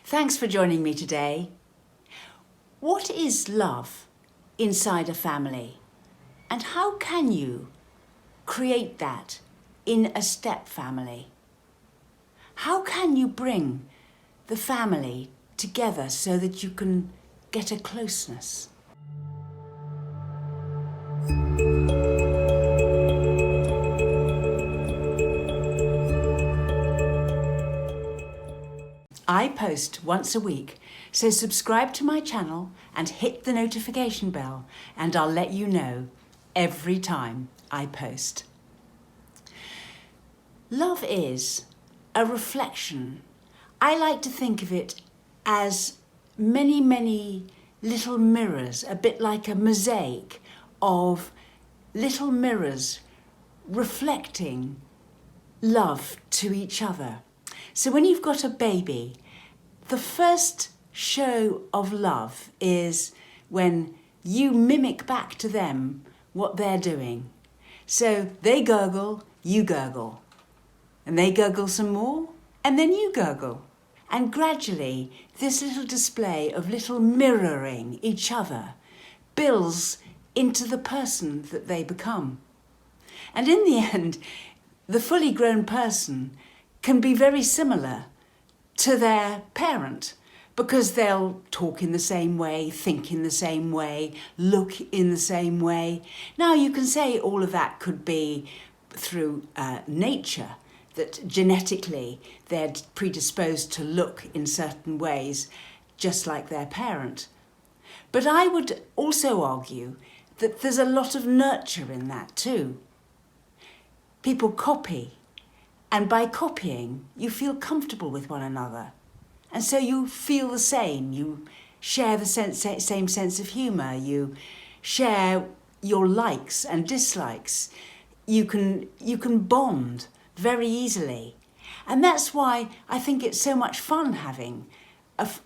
Thanks for joining me today. What is love inside a family? And how can you create that in a step family? How can you bring the family together so that you can get a closeness? I post once a week, so subscribe to my channel and hit the notification bell, and I'll let you know every time I post. Love is a reflection. I like to think of it as many little mirrors, a bit like a mosaic of little mirrors reflecting love to each other. So when you've got a baby, the first show of love is when you mimic back to them what they're doing. So they gurgle, you gurgle. And they gurgle some more, and then you gurgle. And gradually, this little display of little mirroring each other builds into the person that they become. And in the end, the fully grown person can be very similar to their parent because they'll talk in the same way, think in the same way, look in the same way. Now, you can say all of that could be through nature, that genetically they're predisposed to look in certain ways, just like their parent. But I would also argue that there's a lot of nurture in that too. People copy. And by copying, you feel comfortable with one another. And so you feel the same. You share the same sense of humour. You share your likes and dislikes. You can bond very easily. And that's why I think it's so much fun having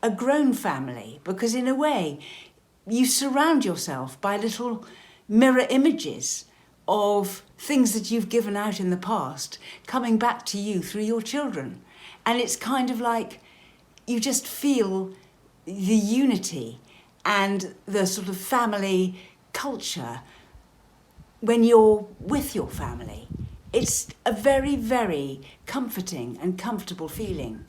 a grown family, because in a way, you surround yourself by little mirror images of things that you've given out in the past coming back to you through your children. And it's kind of like you just feel the unity and the sort of family culture when you're with your family. It's a very comforting and comfortable feeling.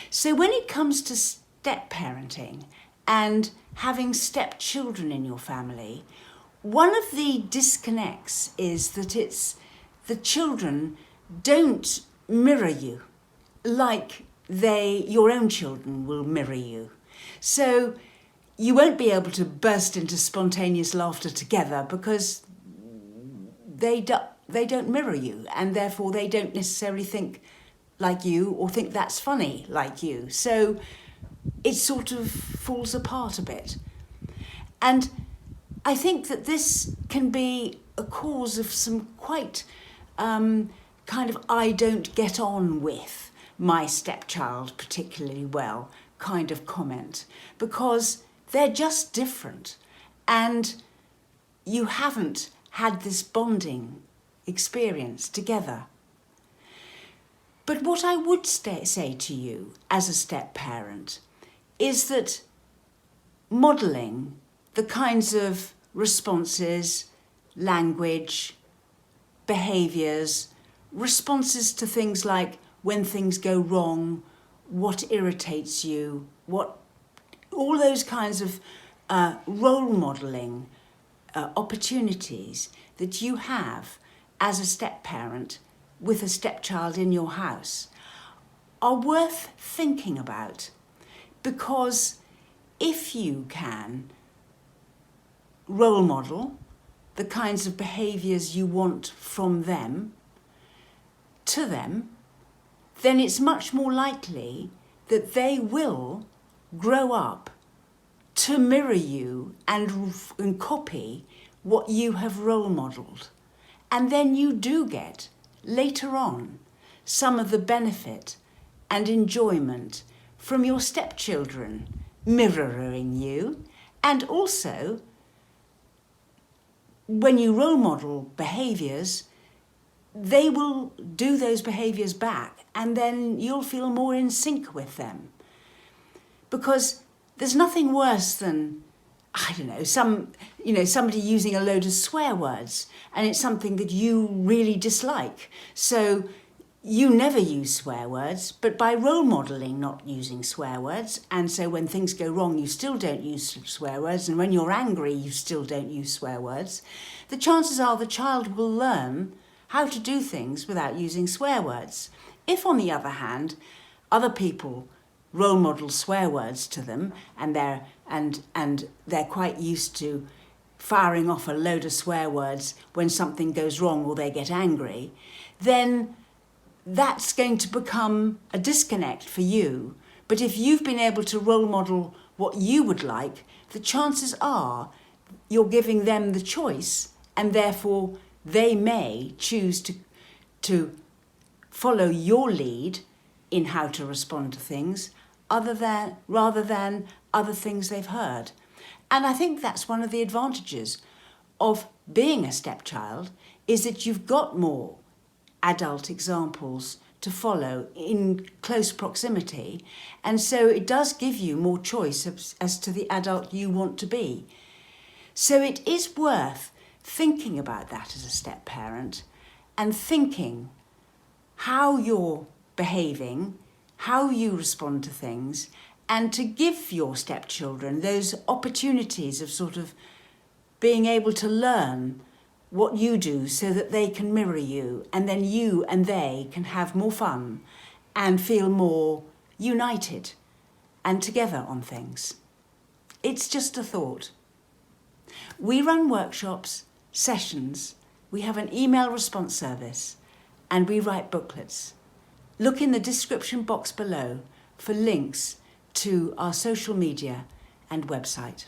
So when it comes to step parenting and having stepchildren in your family, one of the disconnects is that the children don't mirror you like your own children will mirror you. So you won't be able to burst into spontaneous laughter together because they don't mirror you, and therefore they don't necessarily think like you or think that's funny like you. So it sort of falls apart a bit. And I think that this can be a cause of some quite kind of I don't get on with my stepchild particularly well kind of comment, because they're just different and you haven't had this bonding experience together. But what I would say to you as a step parent is that modelling the kinds of responses, language, behaviours, responses to things like when things go wrong, what irritates you, all those kinds of role modelling opportunities that you have as a step parent with a stepchild in your house are worth thinking about, because if you can role model the kinds of behaviours you want from them to them, then it's much more likely that they will grow up to mirror you and copy what you have role modelled. And then you do get, later on, some of the benefit and enjoyment from your stepchildren mirroring you, and also when you role model behaviours, they will do those behaviours back, and then you'll feel more in sync with them. because there's nothing worse than, I don't know, somebody using a load of swear words, and it's something that you really dislike. So you never use swear words, but by role modelling not using swear words, and so when things go wrong, you still don't use swear words, and when you're angry, you still don't use swear words, the chances are the child will learn how to do things without using swear words. If, on the other hand, other people role model swear words to them, and they're quite used to firing off a load of swear words when something goes wrong or they get angry, then that's going to become a disconnect for you. But if you've been able to role model what you would like, the chances are you're giving them the choice, and therefore they may choose to follow your lead in how to respond to things rather than other things they've heard. And I think that's one of the advantages of being a stepchild, is that you've got more adult examples to follow in close proximity, and so it does give you more choice as to the adult you want to be. So it is worth thinking about that as a step parent, and thinking how you're behaving, how you respond to things, and to give your stepchildren those opportunities of sort of being able to learn what you do so that they can mirror you, and then you and they can have more fun and feel more united and together on things. It's just a thought. We run workshops, sessions, we have an email response service, and we write booklets. Look in the description box below for links to our social media and website.